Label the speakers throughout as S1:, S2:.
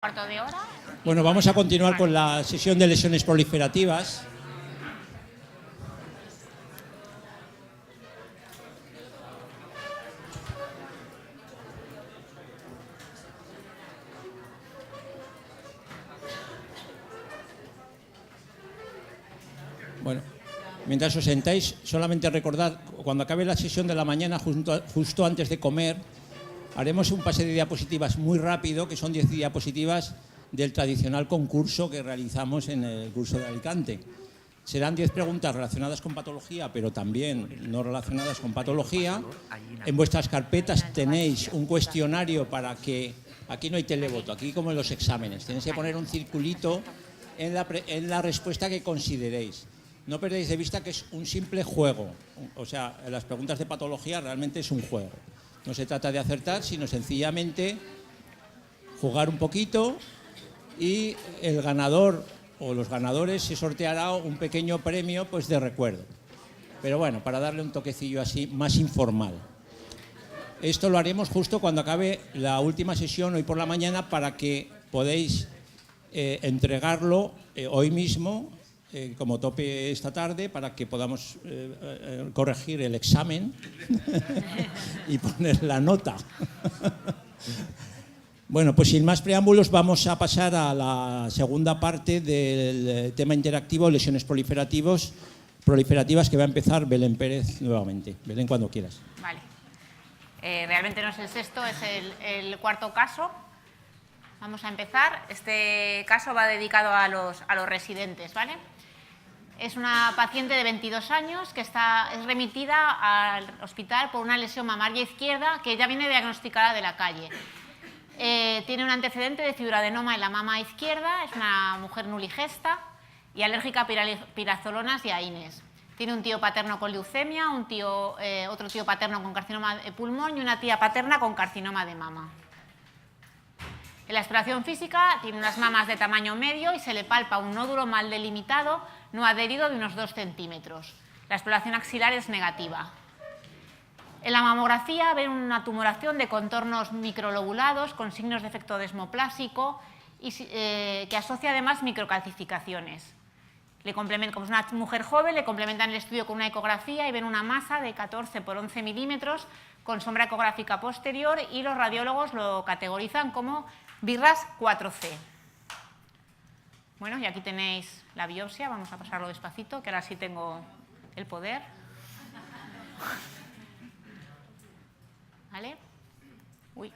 S1: ¿Cuarto de hora?
S2: Bueno, vamos a continuar con la sesión de lesiones proliferativas. Bueno, mientras os sentáis, solamente recordad, cuando acabe la sesión de la mañana, justo antes de comer, haremos un pase de diapositivas muy rápido, que son 10 diapositivas del tradicional concurso que realizamos en el curso de Alicante. Serán 10 preguntas relacionadas con patología, pero también no relacionadas con patología. En vuestras carpetas tenéis un cuestionario para que... Aquí no hay televoto, aquí como en los exámenes. Tenéis que poner un circulito en la respuesta que consideréis. No perdáis de vista que es un simple juego. O sea, las preguntas de patología realmente es un juego. No se trata de acertar, sino sencillamente jugar un poquito y el ganador o los ganadores se sorteará un pequeño premio pues de recuerdo. Pero bueno, para darle un toquecillo así más informal. Esto lo haremos justo cuando acabe la última sesión hoy por la mañana para que podáis entregarlo hoy mismo como tope esta tarde para que podamos corregir el examen y poner la nota. Bueno, pues sin más preámbulos vamos a pasar a la segunda parte del tema interactivo, lesiones proliferativas, que va a empezar Belén Pérez nuevamente. Belén, cuando quieras.
S1: Vale. Realmente no es el sexto, es el cuarto caso. Vamos a empezar. Este caso va dedicado a los residentes, ¿vale? Es una paciente de 22 años que es remitida al hospital por una lesión mamaria izquierda que ya viene diagnosticada de la calle. Tiene un antecedente de fibroadenoma en la mama izquierda, es una mujer nuligesta y alérgica a pirazolonas y a INES. Tiene un tío paterno con leucemia, otro tío paterno con carcinoma de pulmón y una tía paterna con carcinoma de mama. En la exploración física tiene unas mamas de tamaño medio y se le palpa un nódulo mal delimitado, no adherido, de unos 2 centímetros. La exploración axilar es negativa. En la mamografía ven una tumoración de contornos microlobulados con signos de efecto desmoplásico y que asocia además microcalcificaciones. Como es una mujer joven, le complementan el estudio con una ecografía y ven una masa de 14 por 11 milímetros con sombra ecográfica posterior y los radiólogos lo categorizan como BRAF 4C. Bueno, y aquí tenéis la biopsia, vamos a pasarlo despacito, que ahora sí tengo el poder. ¿Vale? Uy.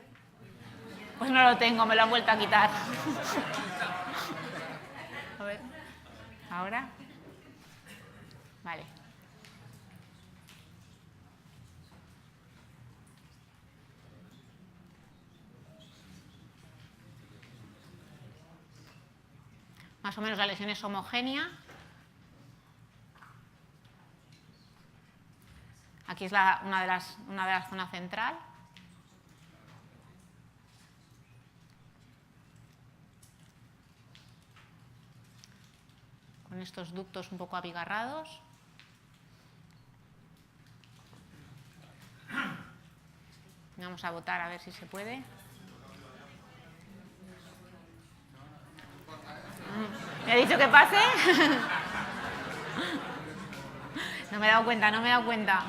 S1: Pues no lo tengo, me lo han vuelto a quitar. A ver. ¿Ahora? Vale. Más o menos la lesión es homogénea. Aquí es una de las zonas central. Con estos ductos un poco abigarrados. Vamos a votar a ver si se puede. ¿Me ha dicho que pase? No me he dado cuenta.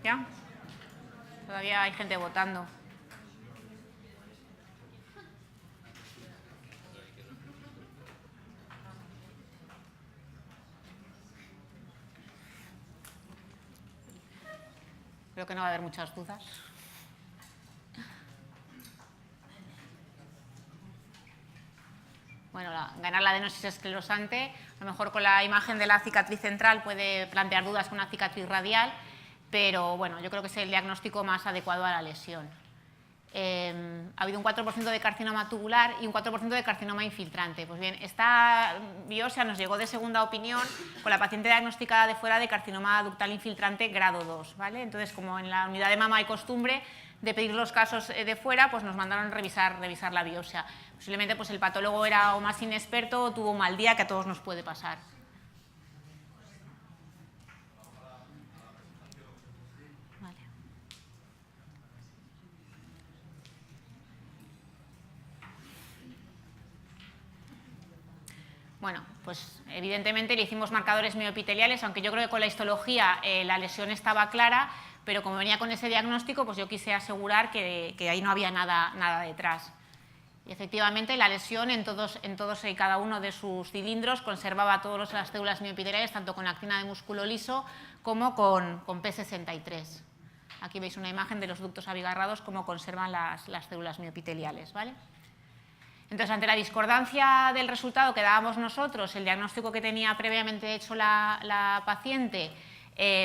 S1: ¿Ya? Todavía hay gente votando. Creo que no va a haber muchas dudas. bueno, ganar la adenosis esclerosante, a lo mejor con la imagen de la cicatriz central puede plantear dudas con una cicatriz radial, pero bueno, yo creo que es el diagnóstico más adecuado a la lesión. Ha habido un 4% de carcinoma tubular y un 4% de carcinoma infiltrante. Pues bien, esta biopsia nos llegó de segunda opinión con la paciente diagnosticada de fuera de carcinoma ductal infiltrante grado 2, ¿vale? Entonces, como en la unidad de mama hay costumbre de pedir los casos de fuera, pues nos mandaron revisar la biopsia. Posiblemente pues el patólogo era o más inexperto o tuvo un mal día, que a todos nos puede pasar. Bueno, pues evidentemente le hicimos marcadores mioepiteliales, aunque yo creo que con la histología la lesión estaba clara, pero como venía con ese diagnóstico, pues yo quise asegurar que ahí no había nada detrás. Y efectivamente la lesión en todos y cada uno de sus cilindros conservaba todas las células mioepiteliales, tanto con actina de músculo liso como con P63. Aquí veis una imagen de los ductos abigarrados, cómo conservan las células mioepiteliales, ¿vale? Entonces, ante la discordancia del resultado que dábamos nosotros, el diagnóstico que tenía previamente hecho la paciente,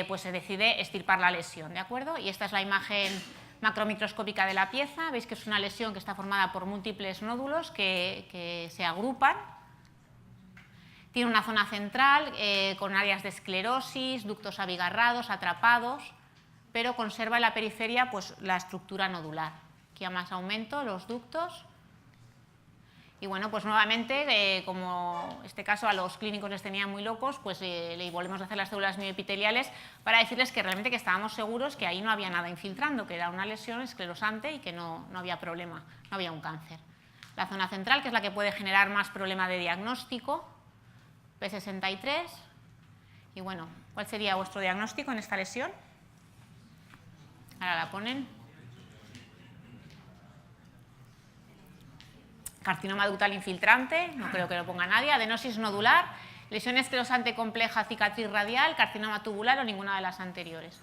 S1: pues se decide extirpar la lesión, ¿de acuerdo? Y esta es la imagen macromicroscópica de la pieza. Veis que es una lesión que está formada por múltiples nódulos que se agrupan. Tiene una zona central con áreas de esclerosis, ductos abigarrados, atrapados, pero conserva en la periferia pues, la estructura nodular. Aquí a más aumento los ductos. Y bueno, pues nuevamente, como este caso a los clínicos les tenía muy locos, pues le volvemos a hacer las células mioepiteliales para decirles que realmente que estábamos seguros que ahí no había nada infiltrando, que era una lesión esclerosante y que no había problema, no había un cáncer. La zona central, que es la que puede generar más problema de diagnóstico, P63. Y bueno, ¿cuál sería vuestro diagnóstico en esta lesión? Ahora la ponen. Carcinoma ductal infiltrante, no creo que lo ponga nadie, adenosis nodular, lesión esclerosante compleja, cicatriz radial, carcinoma tubular o ninguna de las anteriores.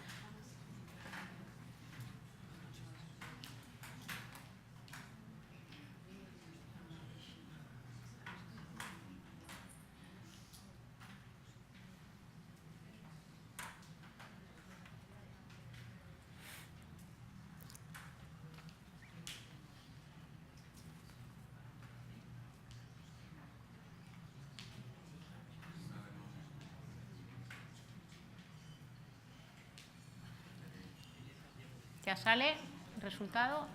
S1: Ya sale el resultado.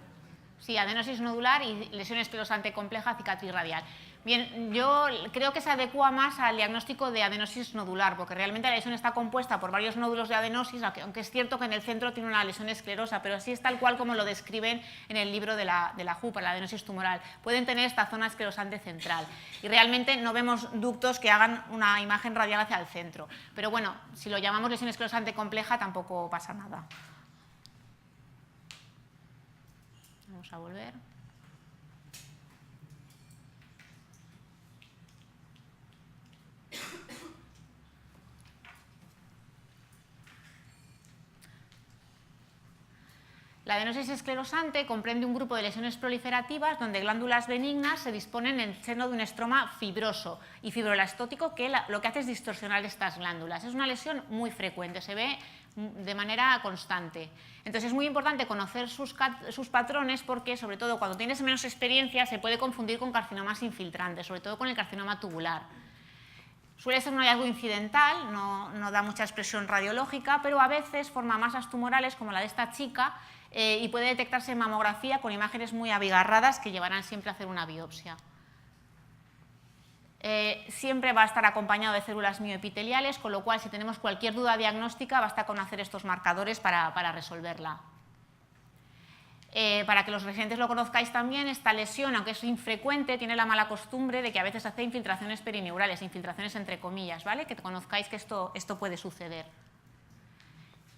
S1: Sí, adenosis nodular y lesión esclerosante compleja, cicatriz radial. Bien, yo creo que se adecua más al diagnóstico de adenosis nodular, porque realmente la lesión está compuesta por varios nódulos de adenosis, aunque es cierto que en el centro tiene una lesión esclerosa, pero así es tal cual como lo describen en el libro de la JUPA, la adenosis tumoral. Pueden tener esta zona esclerosante central y realmente no vemos ductos que hagan una imagen radial hacia el centro. Pero bueno, si lo llamamos lesión esclerosante compleja tampoco pasa nada. Vamos a volver. La adenosis esclerosante comprende un grupo de lesiones proliferativas donde glándulas benignas se disponen en el seno de un estroma fibroso y fibroelastótico que lo que hace es distorsionar estas glándulas. Es una lesión muy frecuente, se ve de manera constante. Entonces es muy importante conocer sus patrones porque, sobre todo cuando tienes menos experiencia, se puede confundir con carcinomas infiltrantes, sobre todo con el carcinoma tubular. Suele ser un hallazgo incidental, no da mucha expresión radiológica, pero a veces forma masas tumorales como la de esta chica y puede detectarse en mamografía con imágenes muy abigarradas que llevarán siempre a hacer una biopsia. Siempre va a estar acompañado de células mioepiteliales, con lo cual si tenemos cualquier duda diagnóstica basta con hacer estos marcadores para resolverla. Para que los residentes lo conozcáis también, esta lesión, aunque es infrecuente, tiene la mala costumbre de que a veces hace infiltraciones perineurales, infiltraciones entre comillas, ¿vale? Que conozcáis que esto puede suceder.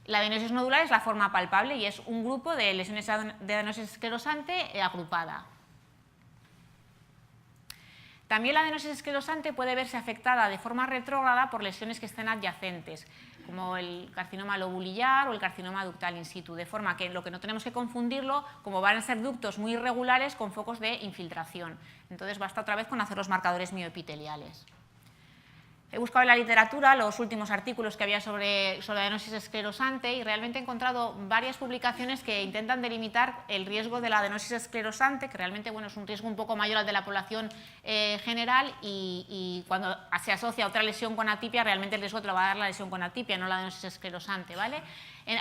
S1: La adenosis nodular es la forma palpable y es un grupo de lesiones de adenosis esclerosante agrupada. También la adenosis esclerosante puede verse afectada de forma retrógrada por lesiones que estén adyacentes, como el carcinoma lobulillar o el carcinoma ductal in situ, de forma que lo que no tenemos que confundirlo, como van a ser ductos muy irregulares con focos de infiltración. Entonces basta otra vez con hacer los marcadores mioepiteliales. He buscado en la literatura los últimos artículos que había sobre la adenosis esclerosante y realmente he encontrado varias publicaciones que intentan delimitar el riesgo de la adenosis esclerosante, que realmente es un riesgo un poco mayor al de la población general, y cuando se asocia a otra lesión con atipia, realmente el riesgo te lo va a dar la lesión con atipia, no la adenosis esclerosante, ¿vale?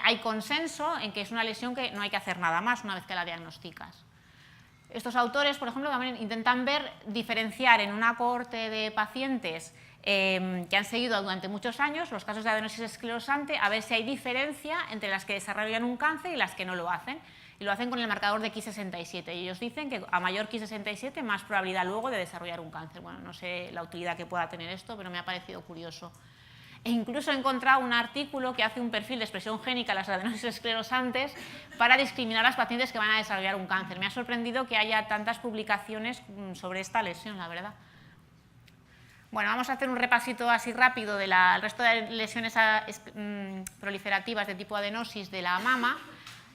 S1: Hay consenso en que es una lesión que no hay que hacer nada más una vez que la diagnosticas. Estos autores, por ejemplo, también intentan diferenciar en una cohorte de pacientes que han seguido durante muchos años los casos de adenosis esclerosante, a ver si hay diferencia entre las que desarrollan un cáncer y las que no lo hacen. Y lo hacen con el marcador de Ki67. Y ellos dicen que a mayor Ki67, más probabilidad luego de desarrollar un cáncer. Bueno, no sé la utilidad que pueda tener esto, pero me ha parecido curioso. E incluso he encontrado un artículo que hace un perfil de expresión génica a las adenosis esclerosantes para discriminar a las pacientes que van a desarrollar un cáncer. Me ha sorprendido que haya tantas publicaciones sobre esta lesión, la verdad. Bueno, vamos a hacer un repasito así rápido del resto de lesiones proliferativas de tipo adenosis de la mama.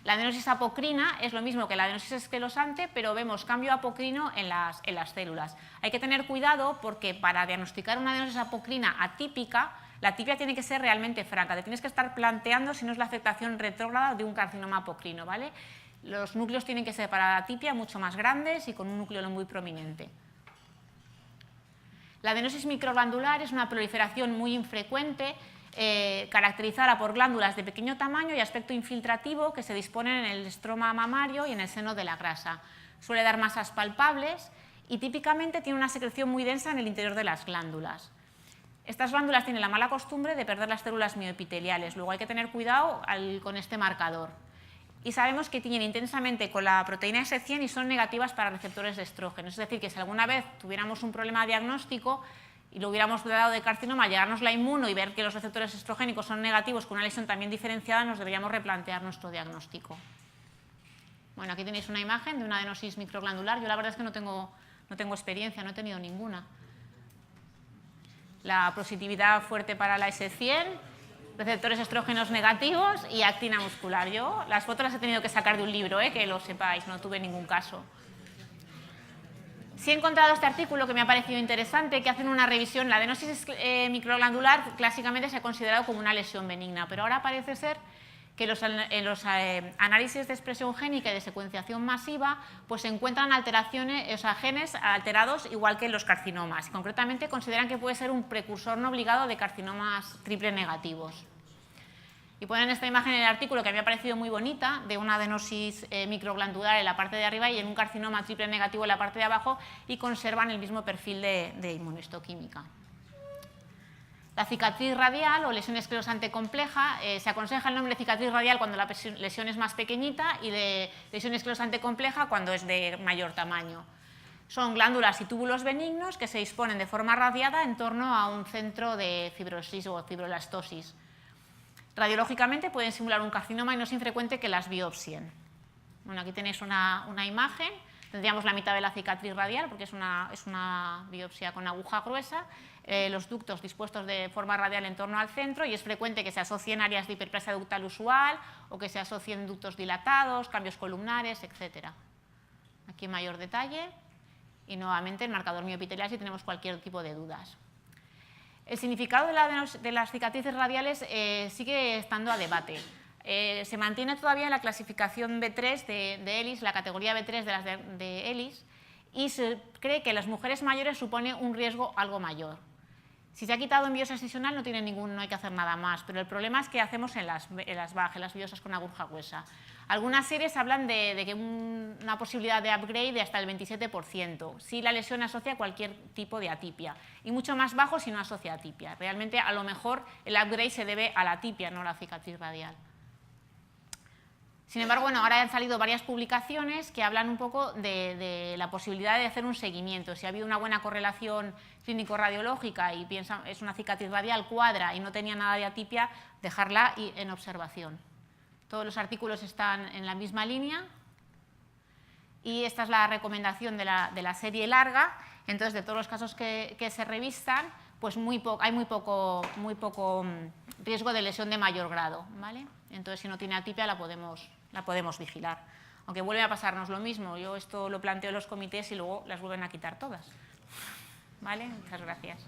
S1: La adenosis apocrina es lo mismo que la adenosis esclerosante, pero vemos cambio apocrino en las células. Hay que tener cuidado porque para diagnosticar una adenosis apocrina atípica, la atipia tiene que ser realmente franca. Te tienes que estar planteando si no es la afectación retrógrada de un carcinoma apocrino, ¿vale? Los núcleos tienen que ser para la atipia mucho más grandes y con un núcleo muy prominente. La adenosis microglandular es una proliferación muy infrecuente, caracterizada por glándulas de pequeño tamaño y aspecto infiltrativo que se disponen en el estroma mamario y en el seno de la grasa. Suele dar masas palpables y típicamente tiene una secreción muy densa en el interior de las glándulas. Estas glándulas tienen la mala costumbre de perder las células mioepiteliales, luego hay que tener cuidado con este marcador. Y sabemos que tienen intensamente con la proteína S100 y son negativas para receptores de estrógeno. Es decir, que si alguna vez tuviéramos un problema diagnóstico y lo hubiéramos dado de carcinoma, llegarnos la inmuno y ver que los receptores estrogénicos son negativos con una lesión también diferenciada, nos deberíamos replantear nuestro diagnóstico. Bueno, aquí tenéis una imagen de una adenosis microglandular. Yo la verdad es que no tengo experiencia, no he tenido ninguna. La positividad fuerte para la S100, receptores estrógenos negativos y actina muscular. Yo las fotos las he tenido que sacar de un libro, que lo sepáis, no tuve ningún caso. Sí he encontrado este artículo que me ha parecido interesante, que hacen una revisión. La adenosis microglandular clásicamente se ha considerado como una lesión benigna, pero ahora parece ser que en los análisis de expresión génica y de secuenciación masiva pues se encuentran alteraciones, o sea, genes alterados igual que en los carcinomas. Concretamente consideran que puede ser un precursor no obligado de carcinomas triple negativos. Y ponen esta imagen en el artículo que me ha parecido muy bonita, de una adenosis microglandular en la parte de arriba y en un carcinoma triple negativo en la parte de abajo, y conservan el mismo perfil de inmunohistoquímica. La cicatriz radial o lesión esclerosante compleja, se aconseja el nombre de cicatriz radial cuando la lesión es más pequeñita y de lesión esclerosante compleja cuando es de mayor tamaño. Son glándulas y túbulos benignos que se disponen de forma radiada en torno a un centro de fibrosis o fibrolastosis. Radiológicamente pueden simular un carcinoma y no es infrecuente que las biopsien. Bueno, aquí tenéis una imagen. Tendríamos la mitad de la cicatriz radial porque es una biopsia con aguja gruesa, los ductos dispuestos de forma radial en torno al centro, y es frecuente que se asocien áreas de hiperplasia ductal usual o que se asocien ductos dilatados, cambios columnares, etc. Aquí en mayor detalle y nuevamente el marcador mioepitelial si tenemos cualquier tipo de dudas. El significado de las cicatrices radiales sigue estando a debate. Se mantiene todavía en la clasificación B3 de ELIS, la categoría B3 de ELIS, y se cree que en las mujeres mayores supone un riesgo algo mayor. Si se ha quitado en biopsia excisional no hay que hacer nada más, pero el problema es que hacemos en las BAG, en las biopsias con aguja gruesa. Algunas series hablan de que una posibilidad de upgrade de hasta el 27%, si la lesión asocia cualquier tipo de atipia, y mucho más bajo si no asocia atipia. Realmente, a lo mejor, el upgrade se debe a la atipia, no a la cicatriz radial. Sin embargo, bueno, ahora han salido varias publicaciones que hablan un poco de la posibilidad de hacer un seguimiento. Si ha habido una buena correlación clínico-radiológica y es una cicatriz radial, cuadra y no tenía nada de atipia, dejarla en observación. Todos los artículos están en la misma línea y esta es la recomendación de la serie larga, Entonces, de todos los casos que se revisan, pues hay muy poco riesgo de lesión de mayor grado, ¿vale? Entonces, si no tiene atipia, la podemos vigilar. Aunque vuelve a pasarnos lo mismo. Yo esto lo planteo en los comités y luego las vuelven a quitar todas. ¿Vale? Muchas gracias.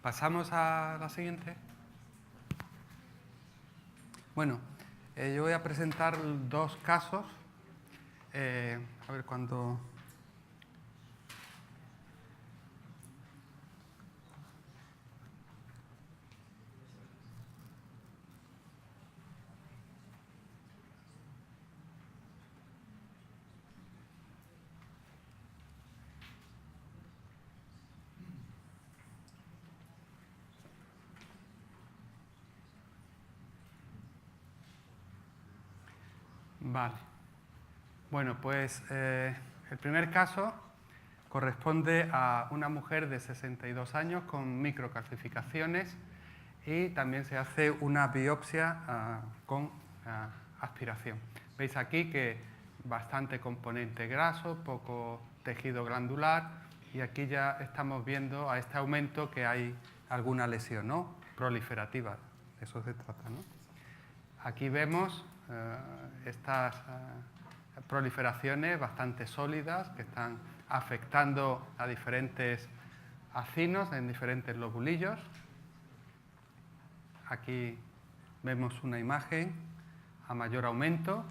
S3: ¿Pasamos a la siguiente? Bueno, yo voy a presentar 2 casos. A ver cuándo... Vale. Bueno, pues el primer caso corresponde a una mujer de 62 años con microcalcificaciones y también se hace una biopsia con aspiración. Veis aquí que bastante componente graso, poco tejido glandular y aquí ya estamos viendo a este aumento que hay alguna lesión, ¿no? Proliferativa, de eso se trata, ¿no? Aquí vemos estas proliferaciones bastante sólidas que están afectando a diferentes acinos en diferentes lobulillos. Aquí vemos una imagen a mayor aumento.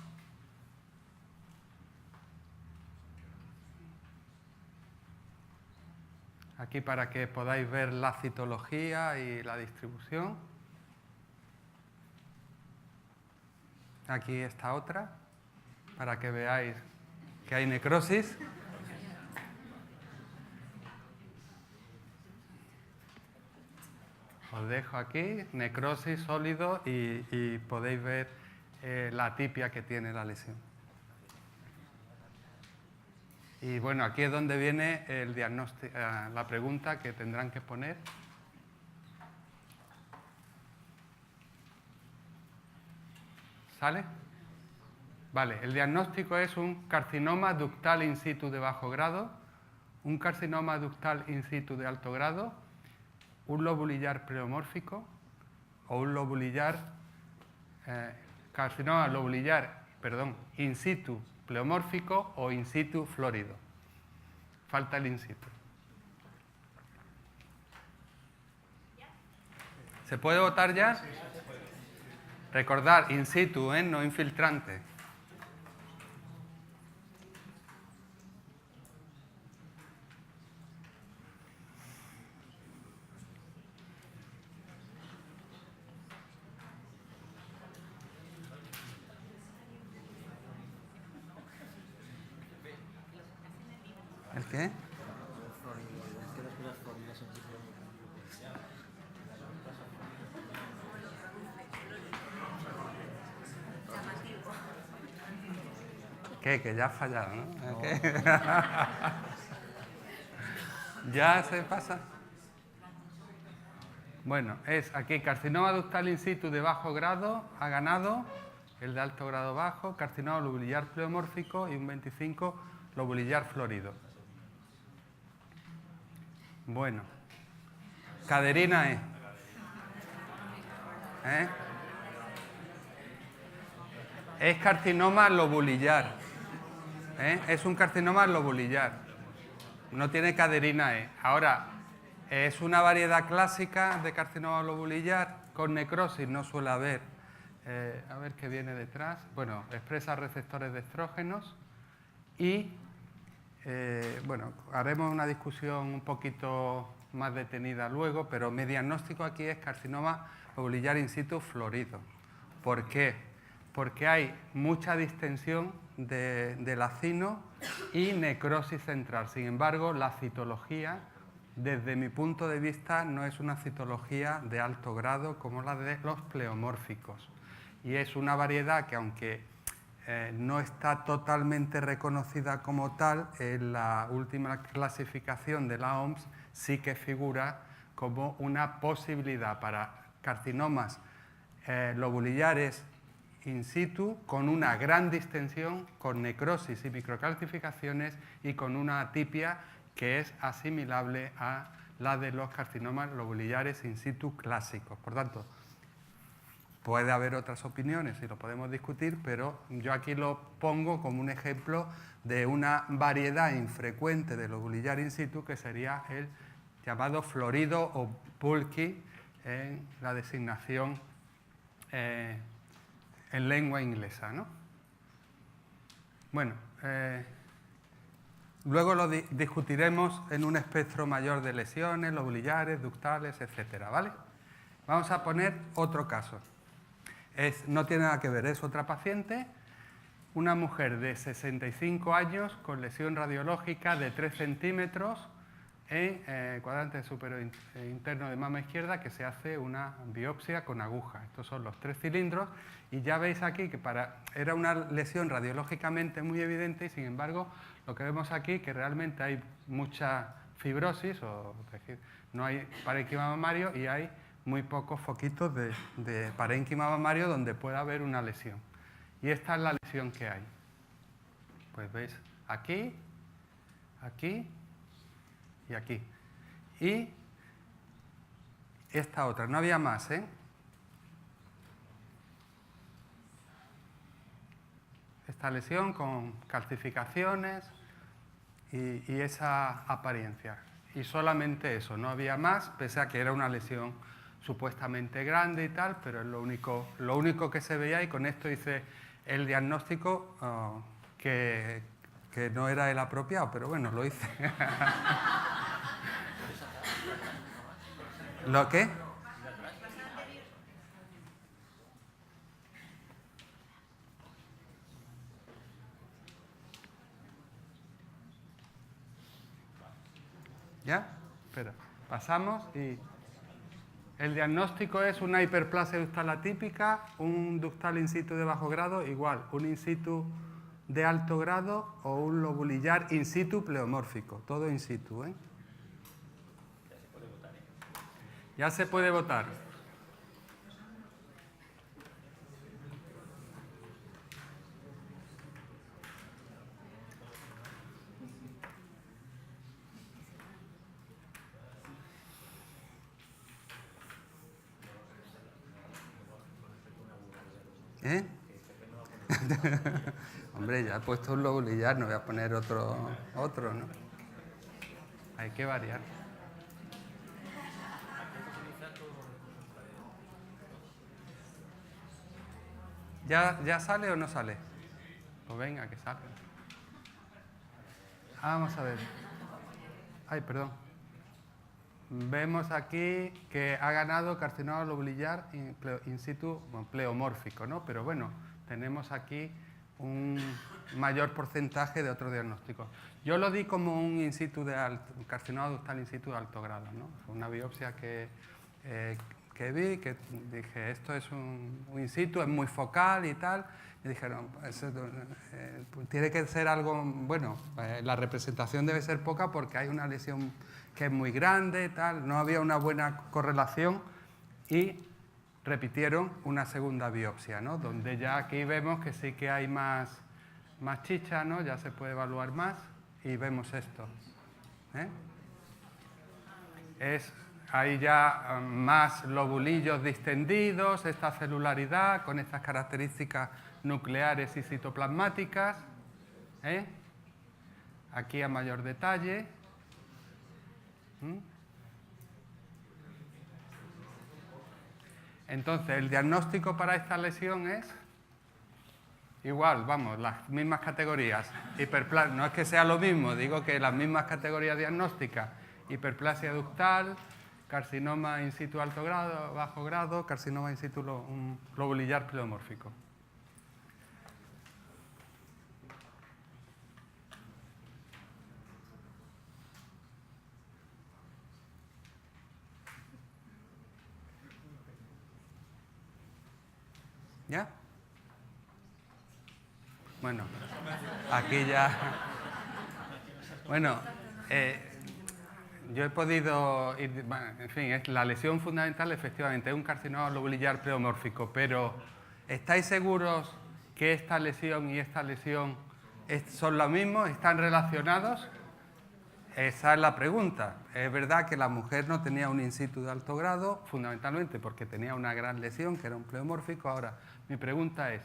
S3: Aquí para que podáis ver la citología y la distribución. Aquí está otra, para que veáis que hay necrosis. Os dejo aquí, necrosis sólido y podéis ver la atipia que tiene la lesión. Y bueno, aquí es donde viene el diagnóstico, la pregunta que tendrán que poner. ¿Sale? Vale, el diagnóstico es un carcinoma ductal in situ de bajo grado, un carcinoma ductal in situ de alto grado, un lobulillar pleomórfico o un lobulillar, carcinoma lobulillar, in situ pleomórfico o in situ florido. Falta el in situ. ¿Se puede votar ya? Recordar, in situ, no infiltrante. ¿El qué? ¿Qué? Que ya ha fallado, ¿no? ¿Ya se pasa? Bueno, es aquí carcinoma ductal in situ de bajo grado, ha ganado, el de alto grado bajo, carcinoma lobulillar pleomórfico y un 25 lobulillar florido. Bueno, caderina E. Es carcinoma lobulillar. Es un carcinoma lobulillar. No tiene caderina E. Ahora, es una variedad clásica de carcinoma lobulillar con necrosis, no suele haber. A ver qué viene detrás. Bueno, expresa receptores de estrógenos y, bueno, haremos una discusión un poquito más detenida luego, pero mi diagnóstico aquí es carcinoma lobulillar in situ florido. ¿Por qué? porque hay mucha distensión del acino y necrosis central. Sin embargo, la citología, desde mi punto de vista, no es una citología de alto grado como la de los pleomórficos. Y es una variedad que, aunque no está totalmente reconocida como tal, en la última clasificación de la OMS sí que figura como una posibilidad para carcinomas lobulillares in situ, con una gran distensión, con necrosis y microcalcificaciones y con una atipia que es asimilable a la de los carcinomas lobulillares in situ clásicos. Por tanto, puede haber otras opiniones y lo podemos discutir, pero yo aquí lo pongo como un ejemplo de una variedad infrecuente de lobulillar in situ, que sería el llamado florido o bulky en la designación en lengua inglesa, ¿no? Bueno, luego lo discutiremos en un espectro mayor de lesiones, lobulillares, ductales, etcétera, ¿vale? Vamos a poner otro caso. No tiene nada que ver, es otra paciente, una mujer de 65 años con lesión radiológica de 3 centímetros en cuadrante superior interno de mama izquierda, que se hace una biopsia con aguja. Estos son los 3 cilindros y ya veis aquí que era una lesión radiológicamente muy evidente y, sin embargo, lo que vemos aquí que realmente hay mucha fibrosis, es decir, no hay parénquima mamario y hay muy pocos foquitos de parénquima mamario donde pueda haber una lesión. Y esta es la lesión que hay. Pues veis aquí, aquí y aquí. Y esta otra, no había más, ¿eh? Esta lesión con calcificaciones y esa apariencia. Y solamente eso, no había más, pese a que era una lesión supuestamente grande y tal, pero es lo único que se veía, y con esto hice el diagnóstico que no era el apropiado, pero bueno, lo hice. ¿Lo qué? ¿Ya? Espera, pasamos y... El diagnóstico es una hiperplasia ductal atípica, un ductal in situ de bajo grado, igual, un in situ de alto grado o un lobulillar in situ pleomórfico, todo in situ, ¿eh? Ya se puede votar. ¿Eh? Hombre, ya he puesto un lobulillar, no voy a poner otro, ¿no? Hay que variar. ¿Ya sale o no sale? Pues venga, que salga. Vamos a ver. Ay, perdón. Vemos aquí que ha ganado carcinoma lobulillar in situ pleomórfico, ¿no? Pero bueno, tenemos aquí un mayor porcentaje de otros diagnósticos. Yo lo di como un in situ carcinoma ductal in situ de alto grado, ¿no? Una biopsia que vi, que dije, esto es un in situ, es muy focal y tal. Y dijeron, tiene que ser algo, bueno, la representación debe ser poca porque hay una lesión que es muy grande, tal. No había una buena correlación y repitieron una segunda biopsia, ¿no? Donde ya aquí vemos que sí que hay más chicha, ¿no? Ya se puede evaluar más y vemos esto, ¿eh? Hay ya más lobulillos distendidos, esta celularidad con estas características nucleares y citoplasmáticas, ¿eh? Aquí a mayor detalle. Entonces, el diagnóstico para esta lesión es igual, vamos, las mismas categorías. No es que sea lo mismo, digo que las mismas categorías diagnósticas: hiperplasia ductal, carcinoma in situ alto grado, bajo grado, carcinoma in situ lobulillar pleomórfico. ¿Ya? Bueno, aquí ya... Bueno, yo he podido ir... Bueno, en fin, la lesión fundamental efectivamente es un carcinoma lobulillar pleomórfico, pero ¿estáis seguros que esta lesión y esta lesión son lo mismo? ¿Están relacionados? Esa es la pregunta. Es verdad que la mujer no tenía un in situ de alto grado, fundamentalmente porque tenía una gran lesión, que era un pleomórfico. Ahora, mi pregunta es,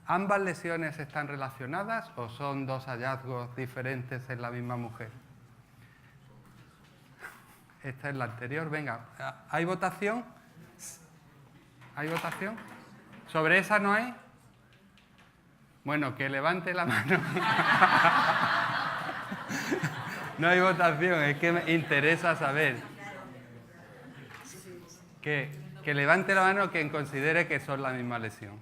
S3: ¿ambas lesiones están relacionadas o son dos hallazgos diferentes en la misma mujer? Esta es la anterior. Venga, ¿hay votación? ¿Hay votación? ¿Sobre esa no hay? Bueno, que levante la mano. No hay votación, es que me interesa saber. Que levante la mano quien considere que son la misma lesión.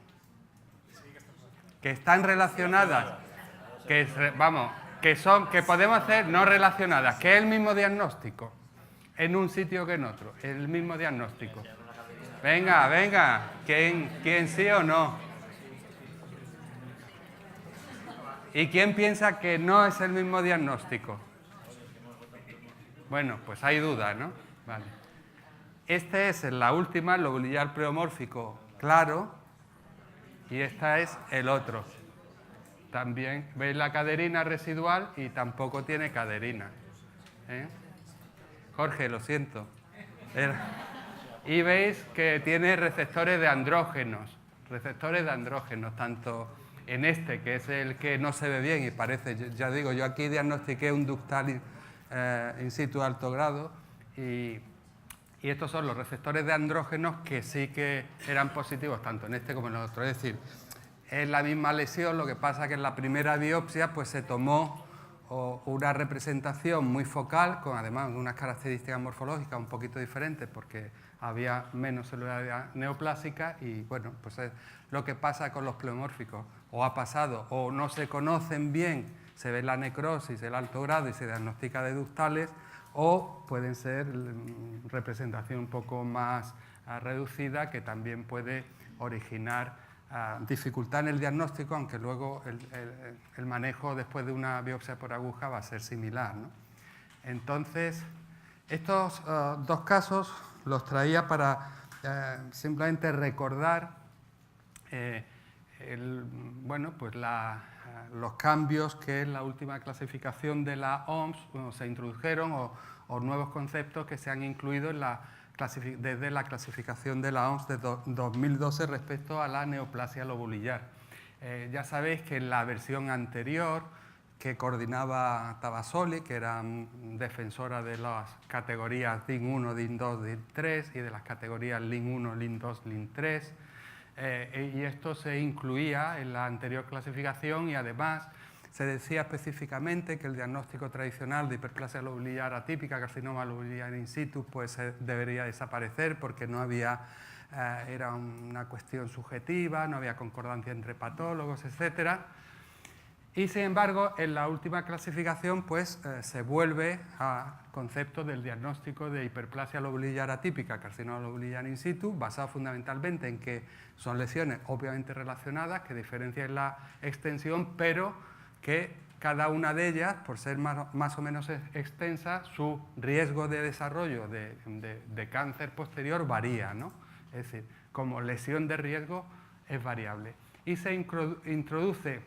S3: Que están relacionadas. Que podemos hacer no relacionadas, que es el mismo diagnóstico. En un sitio que en otro, el mismo diagnóstico. Venga, venga, ¿quién sí o no? ¿Y quién piensa que no es el mismo diagnóstico? Bueno, pues hay duda, ¿no? Vale. Este es la última, el lobulillar pleomórfico claro, y esta es el otro. También veis la caderina residual y tampoco tiene caderina. Jorge, lo siento. Y veis que tiene receptores de andrógenos, tanto en este, que es el que no se ve bien y parece, ya digo, yo aquí diagnostiqué un ductal in situ de alto grado y estos son los receptores de andrógenos que sí que eran positivos tanto en este como en el otro. Es decir, es la misma lesión, lo que pasa que en la primera biopsia pues se tomó una representación muy focal, con además unas características morfológicas un poquito diferentes porque había menos celularidad neoplásica y bueno, pues es lo que pasa con los pleomórficos, o ha pasado, o no se conocen bien, se ve la necrosis, el alto grado y se diagnostica de ductales, o pueden ser representación un poco más reducida que también puede originar dificultad en el diagnóstico, aunque luego el manejo después de una biopsia por aguja va a ser similar, ¿no? Entonces, estos dos casos los traía para simplemente recordar los cambios que en la última clasificación de la OMS se introdujeron o nuevos conceptos que se han incluido en desde la clasificación de la OMS de 2012 respecto a la neoplasia lobulillar. Ya sabéis que en la versión anterior que coordinaba Tabasoli, que era defensora de las categorías DIN1, DIN2, DIN3 y de las categorías LIN1, LIN2, LIN3, y esto se incluía en la anterior clasificación y además se decía específicamente que el diagnóstico tradicional de hiperplasia lobulillar atípica, carcinoma lobulillar in situ, pues debería desaparecer porque no había, era una cuestión subjetiva, no había concordancia entre patólogos, etc. Y sin embargo, en la última clasificación pues, se vuelve a concepto del diagnóstico de hiperplasia lobulillar atípica, carcinoma lobulillar in situ, basado fundamentalmente en que son lesiones obviamente relacionadas, que diferencian la extensión, pero que cada una de ellas, por ser más o menos extensa, su riesgo de desarrollo de cáncer posterior varía, ¿no? Es decir, como lesión de riesgo es variable. Y se introduce,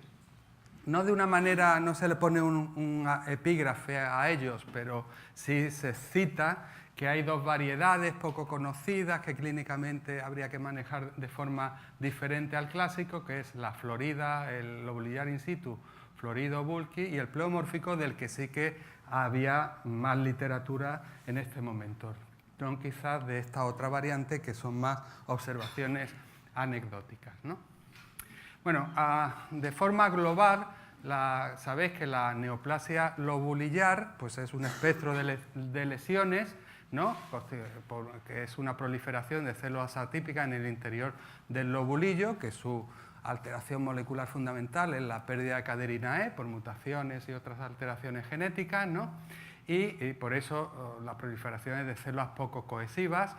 S3: no de una manera, no se le pone un epígrafe a ellos, pero sí se cita que hay dos variedades poco conocidas que clínicamente habría que manejar de forma diferente al clásico, que es la florida, el lobulillar in situ, florido bulky, y el pleomórfico, del que sí que había más literatura en este momento. No quizás de esta otra variante, que son más observaciones anecdóticas, ¿no? Bueno, de forma global, sabéis que la neoplasia lobulillar pues es un espectro de lesiones, ¿no? Que es una proliferación de células atípicas en el interior del lobulillo, que su alteración molecular fundamental es la pérdida de caderina E por mutaciones y otras alteraciones genéticas, ¿no? Y por eso la proliferación es de células poco cohesivas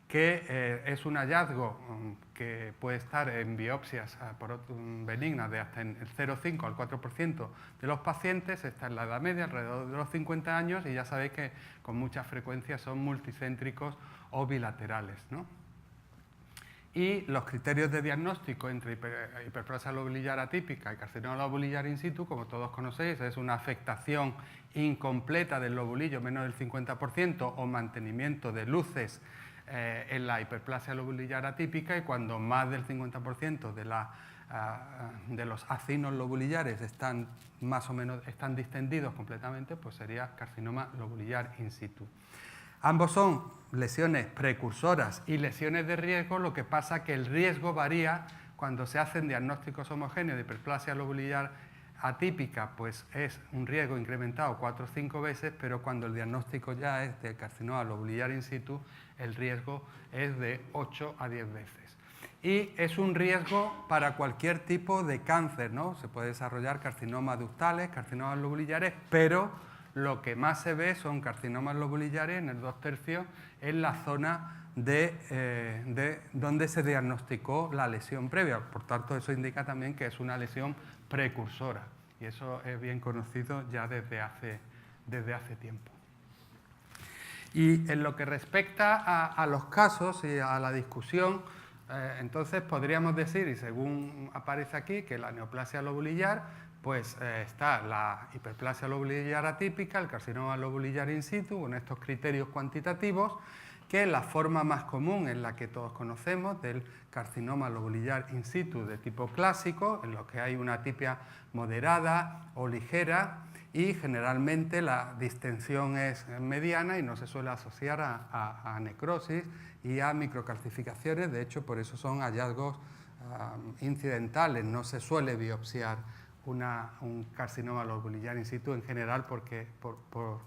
S3: que es un hallazgo que puede estar en biopsias benignas de hasta el 0,5 al 4% de los pacientes. Está en la edad media, alrededor de los 50 años, y ya sabéis que con mucha frecuencia son multicéntricos o bilaterales, ¿no? Y los criterios de diagnóstico entre hiperplasia lobular atípica y carcinoma lobular in situ, como todos conocéis, es una afectación incompleta del lobulillo, menos del 50%, o mantenimiento de luces en la hiperplasia lobular atípica, y cuando más del 50% de los acinos lobulares están más o menos distendidos completamente, pues sería carcinoma lobular in situ. Ambos son lesiones precursoras y lesiones de riesgo, lo que pasa que el riesgo varía cuando se hacen diagnósticos homogéneos de hiperplasia lobular atípica, pues es un riesgo incrementado 4 o 5 veces, pero cuando el diagnóstico ya es de carcinoma lobular in situ, el riesgo es de 8 a 10 veces. Y es un riesgo para cualquier tipo de cáncer, ¿no? Se puede desarrollar carcinomas ductales, carcinomas lobulares, pero lo que más se ve son carcinomas lobulares en el 2/3 en la zona de donde se diagnosticó la lesión previa. Por tanto, eso indica también que es una lesión precursora, y eso es bien conocido ya desde hace tiempo. Y en lo que respecta a los casos y a la discusión, entonces podríamos decir, y según aparece aquí, que la neoplasia lobular, pues está la hiperplasia lobular atípica, el carcinoma lobular in situ, con estos criterios cuantitativos, que es la forma más común en la que todos conocemos del carcinoma lobular in situ de tipo clásico, en lo que hay una atipia moderada o ligera, y generalmente la distensión es mediana y no se suele asociar a necrosis y a microcalcificaciones. De hecho, por eso son hallazgos incidentales, no se suele biopsiar un carcinoma lobular in situ en general por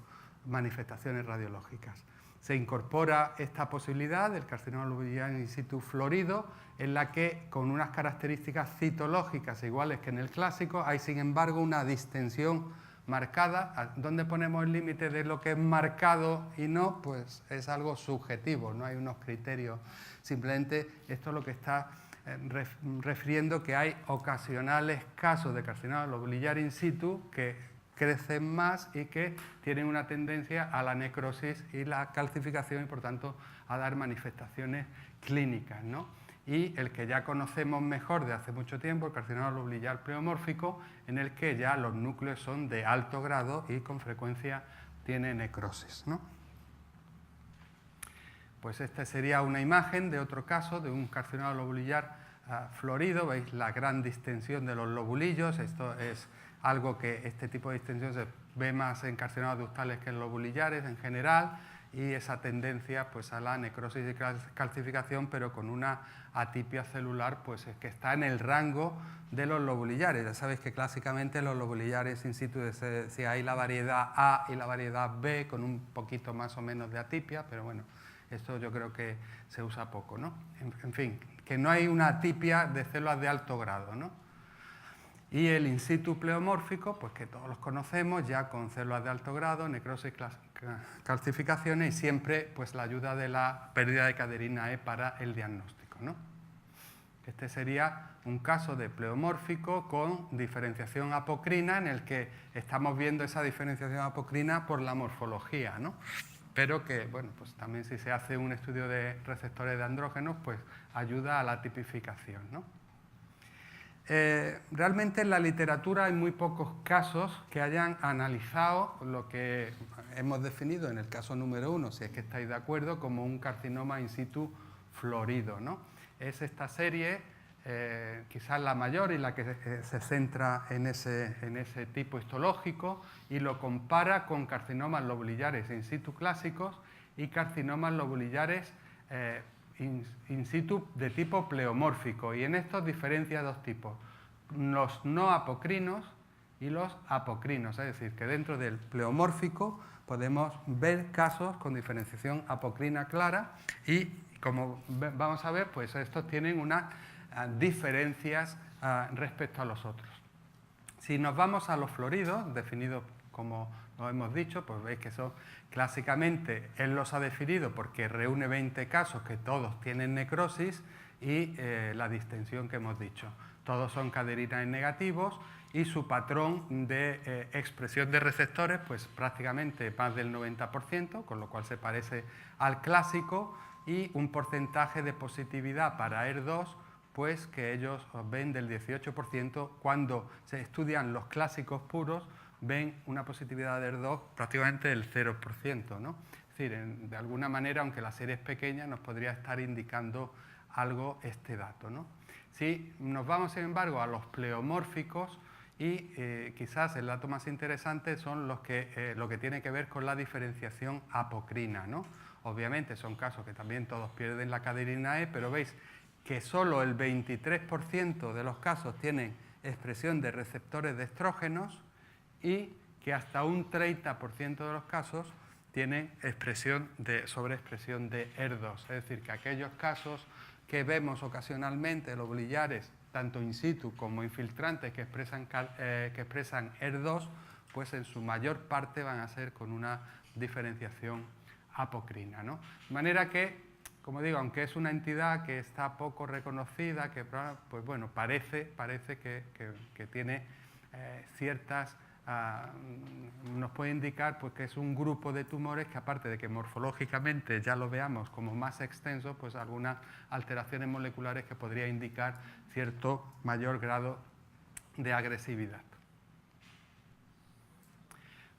S3: manifestaciones radiológicas. Se incorpora esta posibilidad del carcinoma lobular in situ florido, en la que, con unas características citológicas iguales que en el clásico, hay sin embargo una distensión marcada. ¿Dónde ponemos el límite de lo que es marcado y no? Pues es algo subjetivo, no hay unos criterios. Simplemente esto es lo que está refiriendo, que hay ocasionales casos de carcinoma lobular in situ que crecen más y que tienen una tendencia a la necrosis y la calcificación, y por tanto a dar manifestaciones clínicas, ¿no? Y el que ya conocemos mejor de hace mucho tiempo, el carcinoma lobular pleomórfico, en el que ya los núcleos son de alto grado y con frecuencia tiene necrosis, ¿no? Pues esta sería una imagen de otro caso, de un carcinoma lobular florido. Veis la gran distensión de los lobulillos. Esto es algo que este tipo de distensión se ve más en carcinomas ductales que en lobulares en general, y esa tendencia pues a la necrosis y calcificación, pero con una atipia celular pues que está en el rango de los lobulares. Ya sabéis que clásicamente los lobulares in situ, si hay la variedad A y la variedad B, con un poquito más o menos de atipia, pero bueno, esto yo creo que se usa poco, ¿no? En fin, que no hay una atipia de células de alto grado, ¿no? Y el in situ pleomórfico, pues que todos los conocemos, ya con células de alto grado, necrosis, calcificaciones, y siempre pues la ayuda de la pérdida de caderina E para el diagnóstico, ¿no? Este sería un caso de pleomórfico con diferenciación apocrina, en el que estamos viendo esa diferenciación apocrina por la morfología, ¿no? Pero que, bueno, pues también si se hace un estudio de receptores de andrógenos, pues ayuda a la tipificación, ¿no? Realmente en la literatura hay muy pocos casos que hayan analizado lo que hemos definido en el caso número 1, si es que estáis de acuerdo, como un carcinoma in situ florido, ¿no? Es esta serie, quizás la mayor y la que se centra en ese tipo histológico, y lo compara con carcinomas lobulares in situ clásicos y carcinomas lobulares in situ de tipo pleomórfico, y en estos diferencia dos tipos, los no apocrinos y los apocrinos, es decir, que dentro del pleomórfico podemos ver casos con diferenciación apocrina clara, y como vamos a ver, pues estos tienen unas diferencias respecto a los otros. Si nos vamos a los floridos, definidos como lo hemos dicho, pues veis que son clásicamente, él los ha definido porque reúne 20 casos que todos tienen necrosis y la distensión que hemos dicho. Todos son caderinas negativos y su patrón de expresión de receptores, pues prácticamente más del 90%, con lo cual se parece al clásico, y un porcentaje de positividad para ER2, pues que ellos ven del 18%, cuando se estudian los clásicos puros, ven una positividad de ER2 prácticamente del 0%, ¿no? Es decir, de alguna manera, aunque la serie es pequeña, nos podría estar indicando algo este dato, ¿no? Si nos vamos, sin embargo, a los pleomórficos, y quizás el dato más interesante son lo que tiene que ver con la diferenciación apocrina, ¿no? Obviamente son casos que también todos pierden la caderina E, pero veis que solo el 23% de los casos tienen expresión de receptores de estrógenos y que hasta un 30% de los casos tienen sobreexpresión de ER2. Es decir, que aquellos casos que vemos ocasionalmente, los biliares, tanto in situ como infiltrantes que expresan ER2, pues en su mayor parte van a ser con una diferenciación apocrina, ¿no? De manera que, como digo, aunque es una entidad que está poco reconocida, que pues bueno, parece que tiene ciertas... nos puede indicar pues, que es un grupo de tumores que, aparte de que morfológicamente ya lo veamos como más extenso, pues algunas alteraciones moleculares que podría indicar cierto mayor grado de agresividad.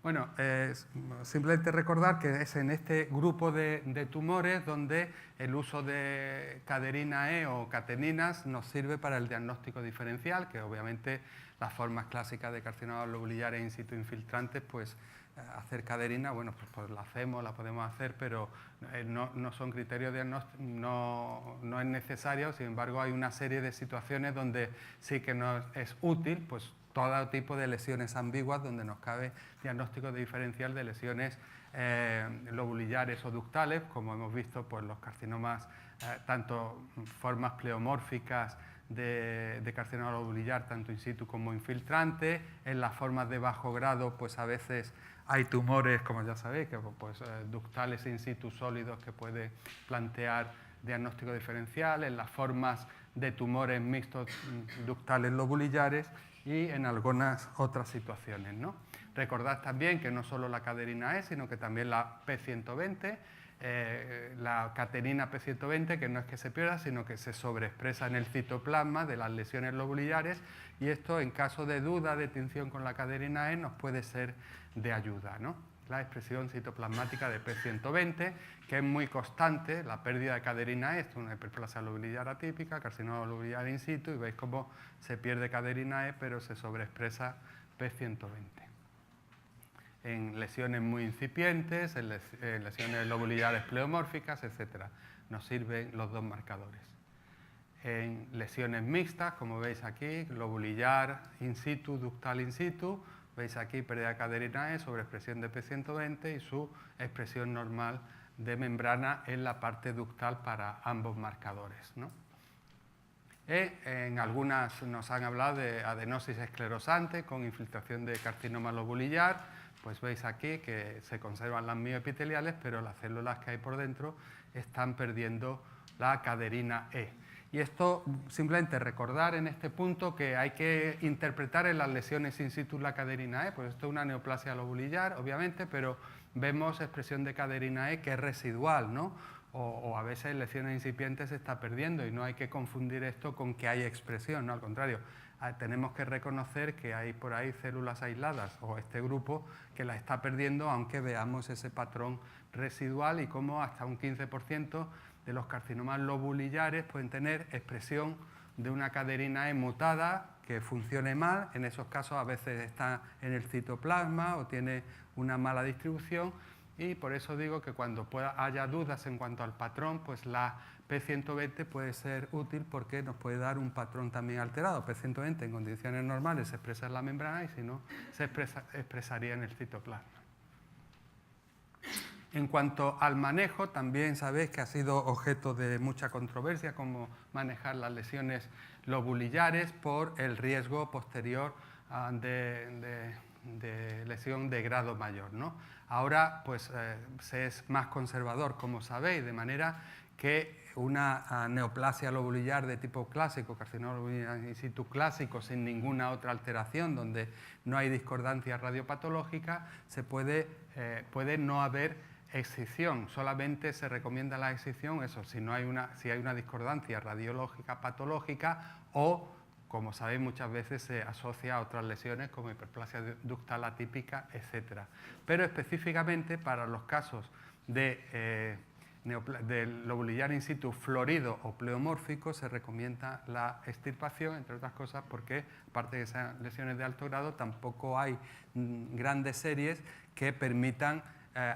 S3: Bueno, simplemente recordar que es en este grupo de tumores donde el uso de caderina E o cateninas nos sirve para el diagnóstico diferencial, que obviamente las formas clásicas de carcinoma lobulillares in situ infiltrantes, pues hacer caderina, bueno, pues la hacemos, la podemos hacer, pero no son criterios diagnósticos, no es necesario. Sin embargo, hay una serie de situaciones donde sí que nos es útil, pues todo tipo de lesiones ambiguas donde nos cabe diagnóstico de diferencial de lesiones lobulillares o ductales, como hemos visto, pues los carcinomas, tanto formas pleomórficas de carcinoma lobulillar, tanto in situ como infiltrante. En las formas de bajo grado, pues a veces hay tumores, como ya sabéis, que, pues, ductales in situ sólidos que puede plantear diagnóstico diferencial. En las formas de tumores mixtos ductales lobulillares y en algunas otras situaciones, ¿no? Recordad también que no solo la caderina E, sino que también la P120, la catenina P120, que no es que se pierda, sino que se sobreexpresa en el citoplasma de las lesiones lobulillares, y esto, en caso de duda de tinción con la caderina E, nos puede ser de ayuda, ¿no? La expresión citoplasmática de P120, que es muy constante, la pérdida de caderina E, esto es una hiperplasia lobulillar atípica, carcinoma lobulillar in situ, y veis cómo se pierde caderina E, pero se sobreexpresa P120. En lesiones muy incipientes, en lesiones lobulillares pleomórficas, etc. Nos sirven los dos marcadores. En lesiones mixtas, como veis aquí, lobulillar in situ, ductal in situ, veis aquí pérdida de caderina E, sobreexpresión de P120 y su expresión normal de membrana en la parte ductal para ambos marcadores, ¿no? En algunas nos han hablado de adenosis esclerosante con infiltración de carcinoma lobulillar. Pues veis aquí que se conservan las mioepiteliales, pero las células que hay por dentro están perdiendo la caderina E. Y esto, simplemente recordar en este punto que hay que interpretar en las lesiones in situ la caderina E, pues esto es una neoplasia lobulillar, obviamente, pero vemos expresión de caderina E que es residual, ¿no? O a veces en lesiones incipientes se está perdiendo, y no hay que confundir esto con que hay expresión, ¿no? Al contrario, tenemos que reconocer que hay por ahí células aisladas o este grupo que la está perdiendo, aunque veamos ese patrón residual y cómo hasta un 15% de los carcinomas lobulillares pueden tener expresión de una caderina E mutada que funcione mal. En esos casos a veces está en el citoplasma o tiene una mala distribución, y por eso digo que cuando haya dudas en cuanto al patrón, pues la P120 puede ser útil porque nos puede dar un patrón también alterado. P120 en condiciones normales se expresa en la membrana y si no, se expresaría en el citoplasma. En cuanto al manejo, también sabéis que ha sido objeto de mucha controversia cómo manejar las lesiones lobulillares por el riesgo posterior de lesión de grado mayor, ¿no? Ahora pues se es más conservador, como sabéis, de manera que una neoplasia lobulillar de tipo clásico, carcinoma lobulillar in situ clásico, sin ninguna otra alteración, donde no hay discordancia radiopatológica, puede no haber excisión. Solamente se recomienda la excisión, eso, si hay una discordancia radiológica patológica o, como sabéis, muchas veces se asocia a otras lesiones como hiperplasia ductal atípica, etc. Pero específicamente para los casos de lobulillar in situ florido o pleomórfico se recomienda la extirpación, entre otras cosas porque, aparte de esas lesiones de alto grado, tampoco hay grandes series que permitan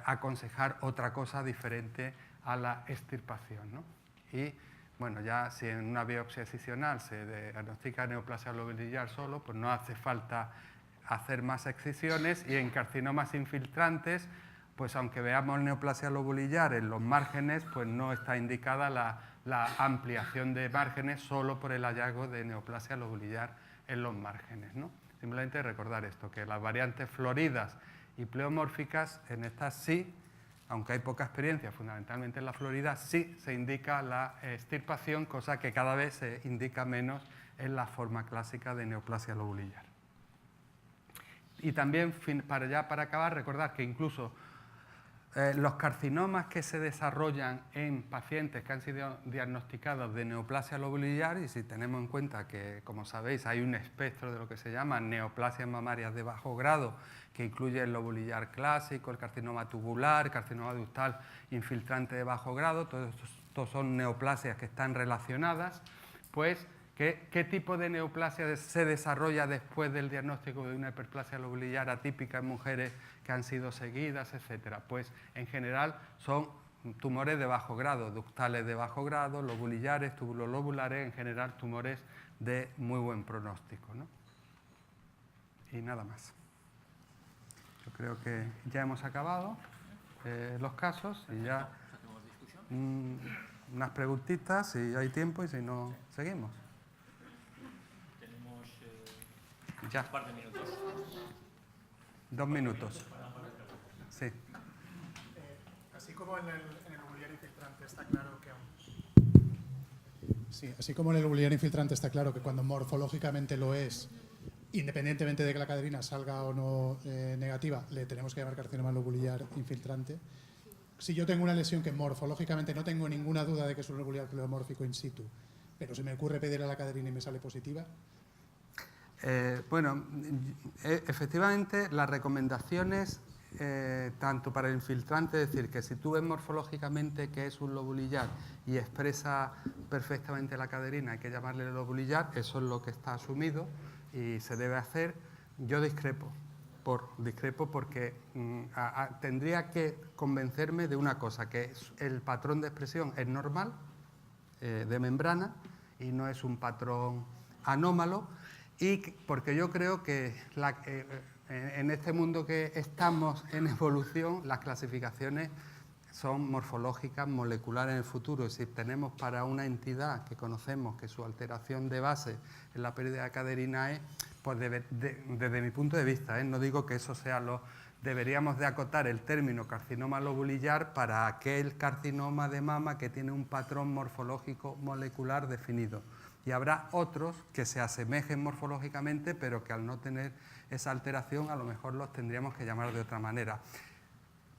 S3: aconsejar otra cosa diferente a la extirpación, ¿no? Y bueno, ya si en una biopsia excisional se diagnostica neoplasia lobulillar solo, pues no hace falta hacer más excisiones, y en carcinomas infiltrantes, pues aunque veamos neoplasia lobulillar en los márgenes, pues no está indicada la ampliación de márgenes solo por el hallazgo de neoplasia lobulillar en los márgenes, ¿no? Simplemente recordar esto, que las variantes floridas y pleomórficas, en estas sí, aunque hay poca experiencia, fundamentalmente en la florida, sí se indica la extirpación, cosa que cada vez se indica menos en la forma clásica de neoplasia lobulillar. Y también, para acabar, recordar que incluso los carcinomas que se desarrollan en pacientes que han sido diagnosticados de neoplasia lobulillar, y si tenemos en cuenta que, como sabéis, hay un espectro de lo que se llama neoplasias mamarias de bajo grado, que incluye el lobulillar clásico, el carcinoma tubular, el carcinoma ductal infiltrante de bajo grado, todos estos son neoplasias que están relacionadas, pues ¿qué tipo de neoplasia se desarrolla después del diagnóstico de una hiperplasia lobulillar atípica en mujeres que han sido seguidas, etcétera? Pues en general son tumores de bajo grado, ductales de bajo grado, lobulillares, tubulolobulares, en general tumores de muy buen pronóstico, ¿no? Y nada más. Yo creo que ya hemos acabado los casos y ya unas preguntitas si hay tiempo, y si no, seguimos. Ya. Un par de minutos. 2 minutos. Sí.
S4: Así como en el lobulillar infiltrante está claro que... Sí, así como en el lobulillar infiltrante está claro que cuando morfológicamente lo es, independientemente de que la cadrina salga o no negativa, le tenemos que llamar carcinoma lobulillar infiltrante. Si yo tengo una lesión que morfológicamente no tengo ninguna duda de que es un lobulillar pleomórfico in situ, pero se me ocurre pedir a la cadrina y me sale positiva...
S3: Bueno, efectivamente las recomendaciones, tanto para el infiltrante, es decir, que si tú ves morfológicamente que es un lobulillar y expresa perfectamente la cadrina, hay que llamarle lobulillar, eso es lo que está asumido y se debe hacer. Yo discrepo porque tendría que convencerme de una cosa, que el patrón de expresión es normal, de membrana, y no es un patrón anómalo. Y porque yo creo que en este mundo que estamos en evolución, las clasificaciones son morfológicas, moleculares en el futuro. Si tenemos para una entidad que conocemos que su alteración de base es la pérdida de cadrina E, pues desde mi punto de vista, no digo que eso sea deberíamos de acotar el término carcinoma lobulillar para aquel carcinoma de mama que tiene un patrón morfológico molecular definido. Y habrá otros que se asemejen morfológicamente, pero que al no tener esa alteración a lo mejor los tendríamos que llamar de otra manera.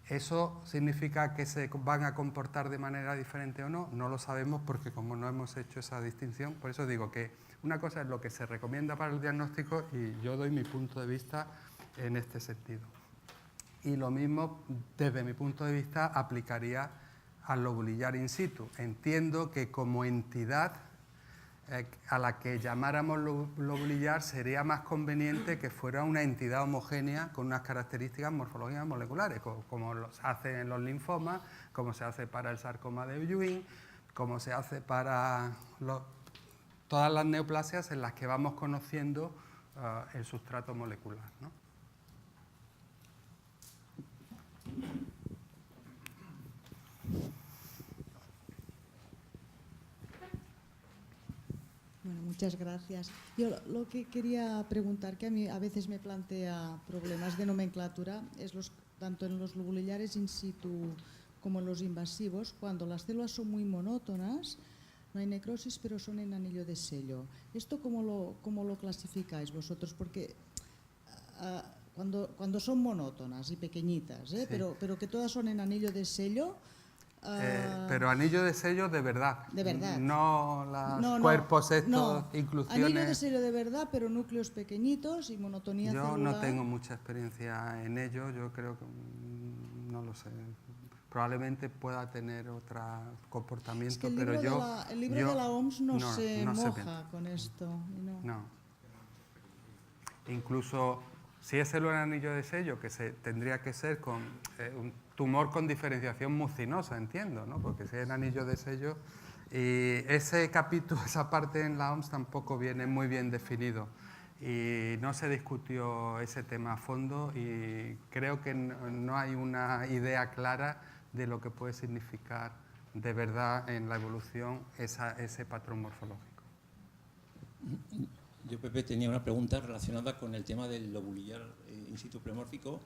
S3: ¿Eso significa que se van a comportar de manera diferente o no? No lo sabemos porque como no hemos hecho esa distinción, por eso digo que una cosa es lo que se recomienda para el diagnóstico y yo doy mi punto de vista en este sentido. Y lo mismo, desde mi punto de vista, aplicaría al lobulillar in situ. Entiendo que como entidad a la que llamáramos lobulillar sería más conveniente que fuera una entidad homogénea con unas características morfológicas moleculares, como se hace en los linfomas, como se hace para el sarcoma de Ewing, como se hace para todas las neoplasias en las que vamos conociendo el sustrato molecular, ¿no?
S5: Bueno, Muchas gracias. Yo lo que quería preguntar, que a mí a veces me plantea problemas de nomenclatura, es tanto en los lobulillares in situ como en los invasivos, cuando las células son muy monótonas, no hay necrosis, pero son en anillo de sello. ¿Esto cómo lo clasificáis vosotros? Porque cuando son monótonas y pequeñitas,
S3: Sí.
S5: pero que todas son en anillo de sello...
S3: Pero anillo de sello de verdad.
S5: De verdad.
S3: No los cuerpos estos, inclusiones.
S5: Anillo de sello de verdad, pero núcleos pequeñitos y monotonía
S3: Yo
S5: celular.
S3: no tengo mucha experiencia en ello, yo creo que no lo sé. Probablemente pueda tener otro comportamiento,
S5: Es que el
S3: pero
S5: libro,
S3: yo...
S5: el libro de la OMS no se
S3: sé
S5: moja con esto.
S3: No. Incluso si es célula en anillo de sello, que tendría que ser con un tumor con diferenciación mucinosa, entiendo, ¿no? Porque si es en anillo de sello... Y ese capítulo, esa parte en la OMS tampoco viene muy bien definido. Y no se discutió ese tema a fondo y creo que no hay una idea clara de lo que puede significar de verdad en la evolución ese patrón morfológico.
S2: Yo, Pepe, tenía una pregunta relacionada con el tema del lobulillar in situ pleomórfico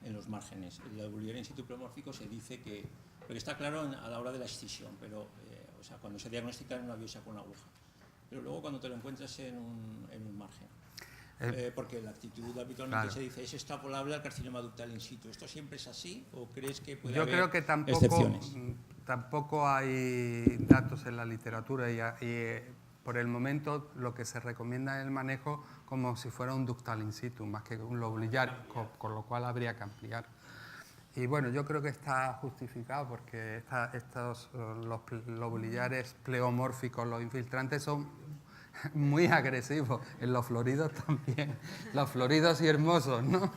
S2: en los márgenes. El lobulillar in situ pleomórfico se dice que, porque está claro a la hora de la excisión, pero o sea, cuando se diagnostica en una biopsia con aguja, pero luego cuando te lo encuentras en un margen. Porque la actitud habitualmente se dice es extrapolable al carcinoma ductal in situ. ¿Esto siempre es así o crees que puede haber
S3: Yo creo que
S2: excepciones?
S3: tampoco hay datos en la literatura y por el momento lo que se recomienda es el manejo como si fuera un ductal in situ, más que un lobulillar, con lo cual habría que ampliar. Y bueno, yo creo que está justificado porque los lobulillares pleomórficos, los infiltrantes, son muy agresivos. En los floridos también. Los floridos y hermosos, ¿no?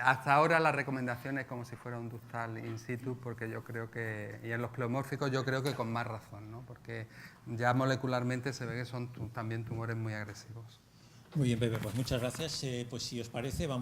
S3: Hasta ahora la recomendación es como si fuera un ductal in situ, porque yo creo que, y en los pleomórficos yo creo que con más razón, ¿no? Porque ya molecularmente se ve que son también tumores muy agresivos.
S2: Muy bien, Pepe, pues muchas gracias. Pues si os parece, vamos